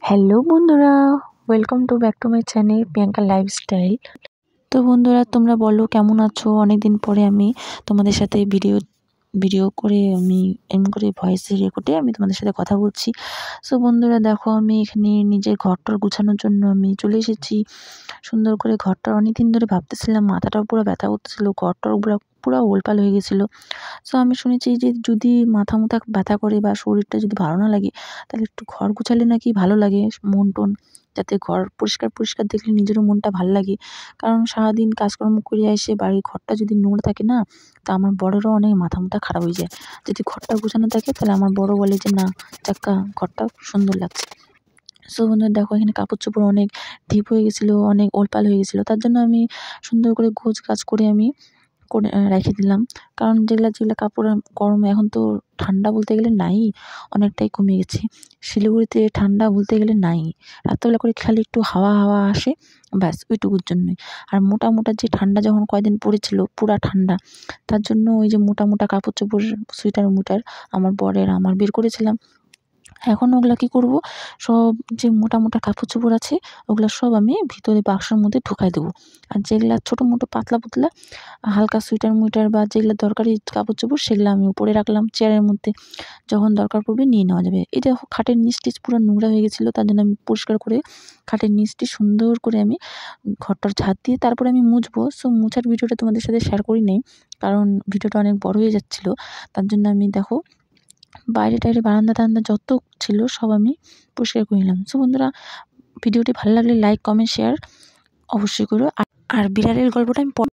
Hello বন্ধুরা, welcome back to my channel Priyanka lifestyle. তো বন্ধুরা, তোমরা বলো কেমন আছো? অনেকদিন পরে আমি তোমাদের সাথে ভিডিও করে আমি এমন করে ভয়েসে রেকর্ডে আমি তোমাদের সাথে কথা বলছি। সো বন্ধুরা দেখো, আমি এখানে নিজের ঘরটর গুছানোর জন্য আমি চলে এসেছি। সুন্দর করে ঘরটা অনেকদিন ধরে ভাবতেছিলাম, মাথাটাও পুরো ব্যথা করতেছিল, ঘরটরগুলো পুরো ওলপাল হয়ে গেছিলো। সো আমি শুনেছি যে যদি মাথা মুথা ব্যথা করে বা শরীরটা যদি ভালো না লাগে, তাহলে একটু ঘর গোছালে নাকি ভালো লাগে মন টন, যাতে ঘর পরিষ্কার পরিষ্কার দেখলে নিজেরও মনটা ভালো লাগে। কারণ সারাদিন কাজকর্ম করে এসে বাড়ির ঘরটা যদি নোংরা থাকে না, তা আমার বড়োরও অনেক মাথা মুথা খারাপ হয়ে যায়। যদি ঘরটা গোছানো থাকে তাহলে আমার বড় বলে যে না, যাক্কা ঘরটা সুন্দর লাগছে। সো বন্ধুরা দেখো, এখানে কাপড় চোপড় অনেক ঢিপ হয়ে গেছিলো, অনেক ওলপাল হয়ে গেছিলো। তার জন্য আমি সুন্দর করে গোছগাছ করে আমি রেখে দিলাম। কারণ যেগুলা কাপড় গরমে, এখন তো ঠান্ডা বলতে গেলে নাই, অনেকটাই কমে গেছে। শিলিগুড়িতে ঠান্ডা বলতে গেলে নাই। রাত্রেবেলা করে খালি একটু হাওয়া হাওয়া আসে, ব্যাস ওইটুকুর জন্যই। আর মোটা মোটা যে ঠান্ডা যখন কয়দিন পড়েছিল পুরা ঠান্ডা, তার জন্য ওই যে মোটা মোটা কাপড় চোপড়, সোয়েটার মুটার আমার বরের আমার বের করেছিলাম। এখন ওগুলা কী করব, সব যে মোটা মোটা কাপড় চোপড় আছে ওগুলা সব আমি ভিতরে বাক্সের মধ্যে ঢুকাই দেবো। আর যেগুলা ছোটো মোটো পাতলা পুতলা হালকা সোয়েটার মুইটার বা যেগুলা দরকারি কাপড় চোপড়, সেগুলো আমি উপরে রাখলাম চেয়ারের মধ্যে। যখন দরকার পড়বে নিয়ে নেওয়া যাবে। এই দেখো, খাটের নিচ টিচ পুরো নোংরা হয়ে গেছিলো, তার জন্য আমি পরিষ্কার করে খাটের নিচটি সুন্দর করে আমি ঘরটর ঝাঁট দিয়ে তারপরে আমি মুছবো। সো মুছার ভিডিওটা তোমাদের সাথে শেয়ার করি নাই, কারণ ভিডিওটা অনেক বড় হয়ে যাচ্ছিলো। তার জন্য আমি দেখো বাইরে টাইরে বারান্দা টারান্দা যত ছিল সব আমি পরিষ্কার করে নিলাম। সো বন্ধুরা, ভিডিওটি ভালো লাগলে লাইক কমেন্ট শেয়ার অবশ্যই করো। আর বিড়ালের গল্পটা আমি